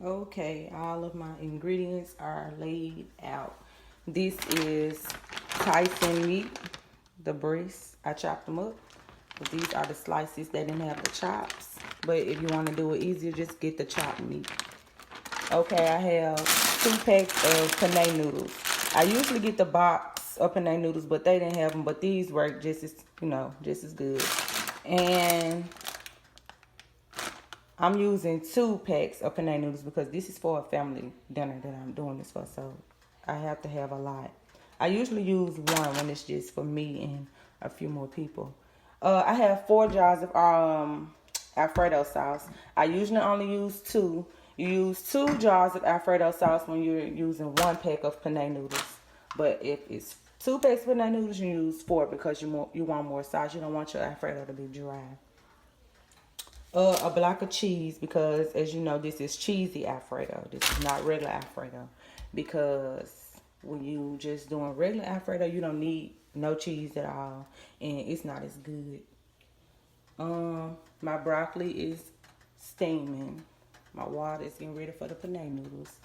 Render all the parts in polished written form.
Okay, all of my ingredients are laid out. This is Tyson meat, the breasts. I chopped them up. But these are the slices. They didn't have the chops. But if you want to do it easier, just get the chopped meat. Okay, I have 2 packs of penne noodles. I usually get the box of penne noodles, but they didn't have them. But these work just as, just as good. And I'm using 2 packs of penne noodles because this is for a family dinner that I'm doing this for. So I have to have a lot. I usually use one when it's just for me and a few more people. I have 4 jars of Alfredo sauce. I usually only use 2. You use 2 jars of Alfredo sauce when you're using 1 pack of penne noodles. But if it's 2 packs of penne noodles, you use 4 because you want more sauce. You don't want your Alfredo to be dry. A block of cheese because, as you know, this is cheesy Alfredo. This is not regular Alfredo because when you just doing regular Alfredo, you don't need no cheese at all, and it's not as good. My broccoli is steaming. My water is getting ready for the penne noodles.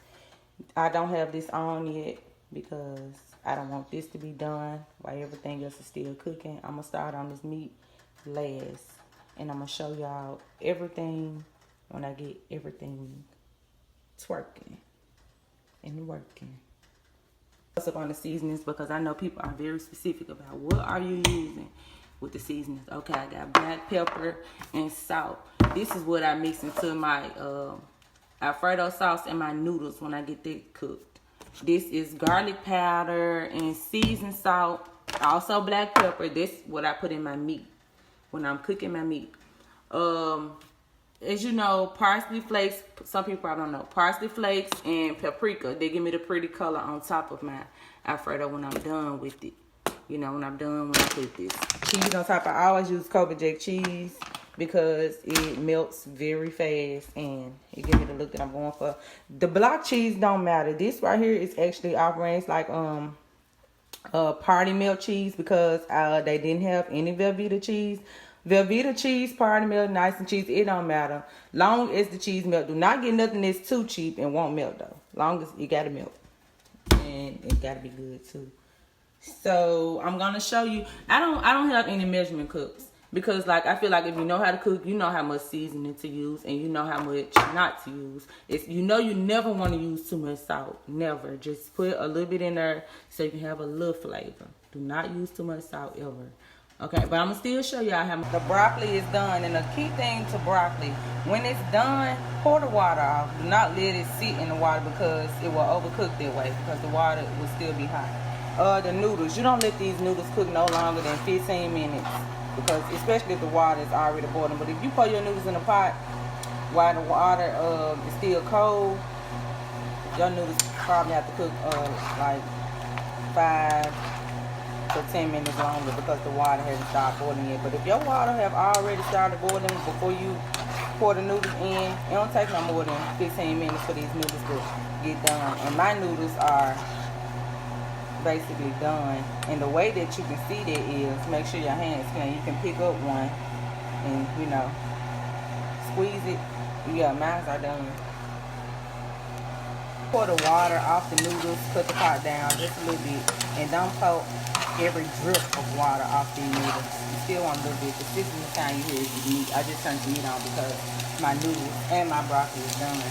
I don't have this on yet because I don't want this to be done while everything else is still cooking. I'm gonna start on this meat last. And I'm going to show y'all everything when I get everything twerking and working. What's up on the seasonings because I know people are very specific about what are you using with the seasonings. Okay, I got black pepper and salt. This is what I mix into my Alfredo sauce and my noodles when I get that cooked. This is garlic powder and seasoned salt. Also black pepper. This is what I put in my meat when I'm cooking my meat. As you know, parsley flakes, some people probably don't know, parsley flakes and paprika, they give me the pretty color on top of my Alfredo when I'm done with it. When I'm done when I put this. Cheese on top, I always use Kobe Jack cheese because it melts very fast and it gives me the look that I'm going for. The block cheese don't matter. This right here is actually off-range like party melt cheese because they didn't have any Velveeta cheese. Velveeta cheese, party melt, nice and cheese, it don't matter. Long as the cheese melt. Do not get nothing that's too cheap and won't melt though. Long as it gotta melt. And it gotta be good too. So I'm gonna show you. I don't have any measurement cups. Because I feel like if you know how to cook, you know how much seasoning to use and you know how much not to use. You never want to use too much salt. Never. Just put a little bit in there so you can have a little flavor. Do not use too much salt ever. Okay, but I'm going to still show y'all how the broccoli is done. And the key thing to broccoli, when it's done, pour the water off. Do not let it sit in the water because it will overcook that way because the water will still be hot. The noodles, you don't let these noodles cook no longer than 15 minutes. Because especially if the water is already boiling. But if you pour your noodles in a pot while the water is still cold, your noodles probably have to cook like 5 to 10 minutes longer because the water hasn't started boiling yet. But if your water have already started boiling before you pour the noodles in, it don't take no more than 15 minutes for these noodles to get done. And my noodles are basically done, and the way that you can see that is make sure your hands clean. You can pick up one and squeeze it. Yeah, mine are done. Pour the water off the noodles, put the pot down just a little bit, and don't pour every drip of water off these noodles. You still want a little bit. The this is the time you hear is meat. I just turned the meat on because my noodles and my broccoli is done,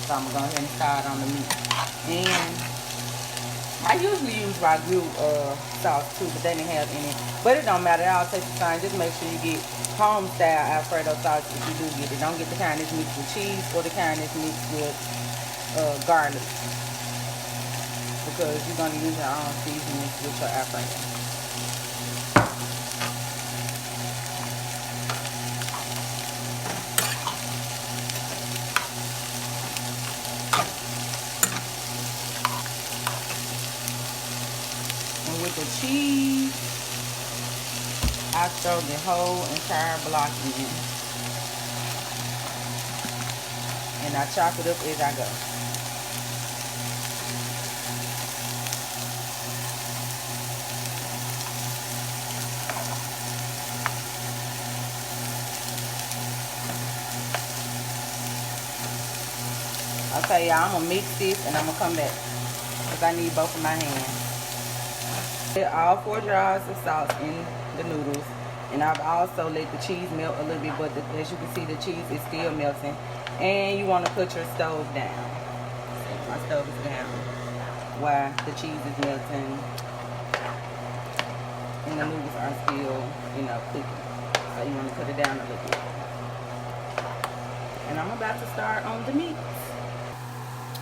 so I'm gonna go ahead and start on the meat. And I usually use ragu sauce too, but they didn't have any. But it don't matter. It all tastes the same. Just make sure you get home style Alfredo sauce if you do get it. Don't get the kind that's mixed with cheese or the kind that's mixed with garlic, because you're gonna use your own seasonings with your Alfredo. With the cheese, I throw the whole entire block in, and I chop it up as I go. Okay, y'all, I'm gonna mix this and I'm gonna come back because I need both of my hands. Put all 4 jars of sauce in the noodles, and I've also let the cheese melt a little bit, but as you can see, the cheese is still melting. And you want to put your stove down. My stove is down while the cheese is melting and the noodles are still, you know, cooking. So you want to put it down a little bit. And I'm about to start on the meat.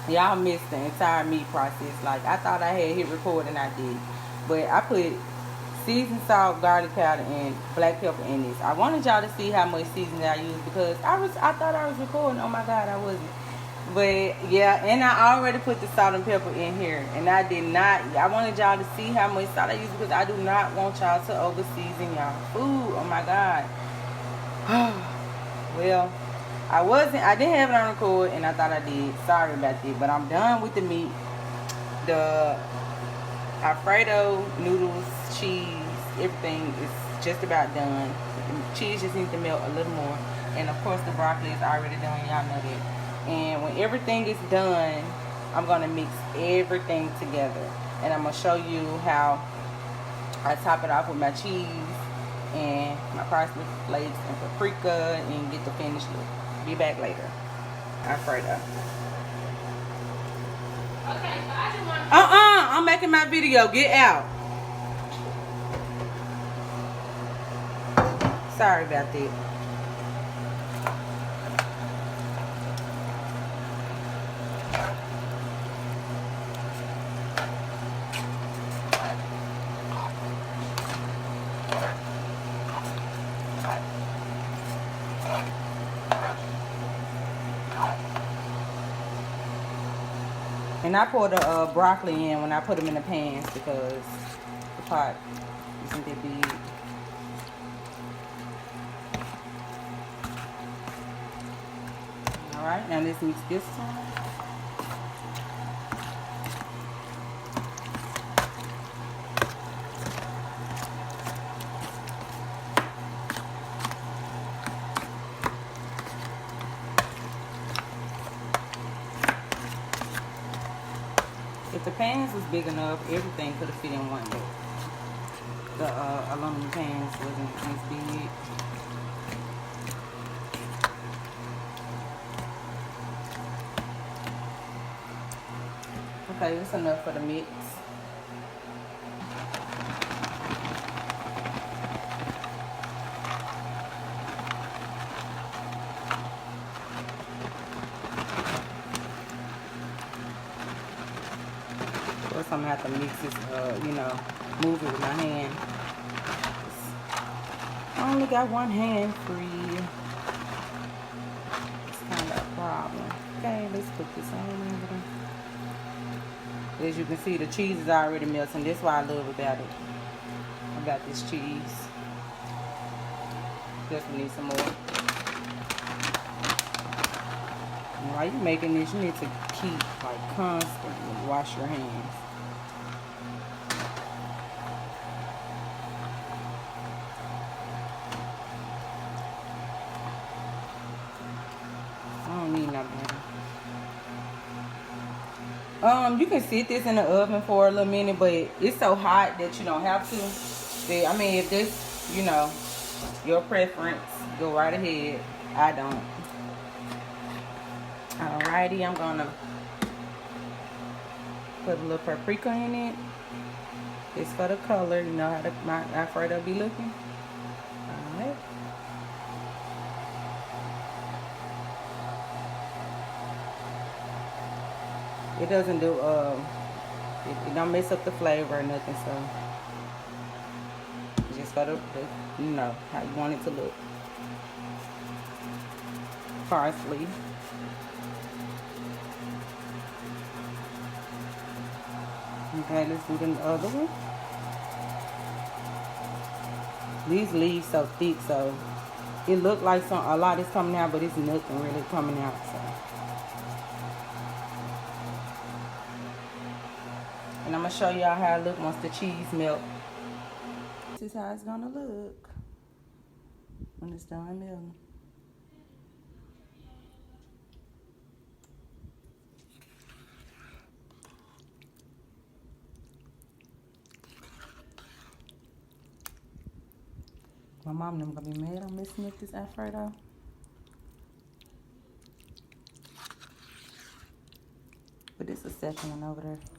Y'all missed the entire meat process. Like, I thought I had hit record and I did. But I put seasoned salt, garlic powder, and black pepper in this. I wanted y'all to see how much seasoning I used because I thought I was recording. Oh my God, I wasn't. But yeah, and I already put the salt and pepper in here. And I did not. I wanted y'all to see how much salt I used because I do not want y'all to over season y'all food. Oh my God. Well, I didn't have it on record and I thought I did. Sorry about that. But I'm done with the meat. The Alfredo noodles, cheese, everything is just about done. The cheese just needs to melt a little more. And of course the broccoli is already done. Y'all know that. And when everything is done, I'm going to mix everything together. And I'm going to show you how I top it off with my cheese and my parsley flakes and paprika and get the finished look. Be back later. Alfredo. Okay, so I just want I'm making my video. Get out. Sorry about that. And I pour the broccoli in when I put them in the pans because the pot isn't that big. Alright, now let's mix this one. If the pans was big enough, everything could have fit in one, but the aluminum pans wasn't as big. Okay, that's enough for the mix. Of course, I'm gonna have to mix this, you know, move it with my hand. I only got one hand free. It's kind of a problem. Okay, let's put this on over. As you can see, the cheese is already melting. That's what I love about it. I got this cheese. Just need some more. And while you're making this, you need to keep like constantly wash your hands. I don't need no more. You can sit this in the oven for a little minute, but it's so hot that you don't have to. I mean, if this, you know, your preference, go right ahead. I don't. Alrighty, I'm gonna put a little paprika in it. It's for the color. You know how my Alfredo be looking. Alright. It doesn't do it don't mess up the flavor or nothing, so just for the you know how you want it to look. Parsley. Okay, let's do the other one. These leaves so thick, so it look like a lot is coming out, but it's nothing really coming out. So. And I'm gonna show y'all how it look once the cheese melt. This is how it's gonna look when it's done melting. My mom and them gonna be mad I'm messing with this Alfredo. But it's the second one over there.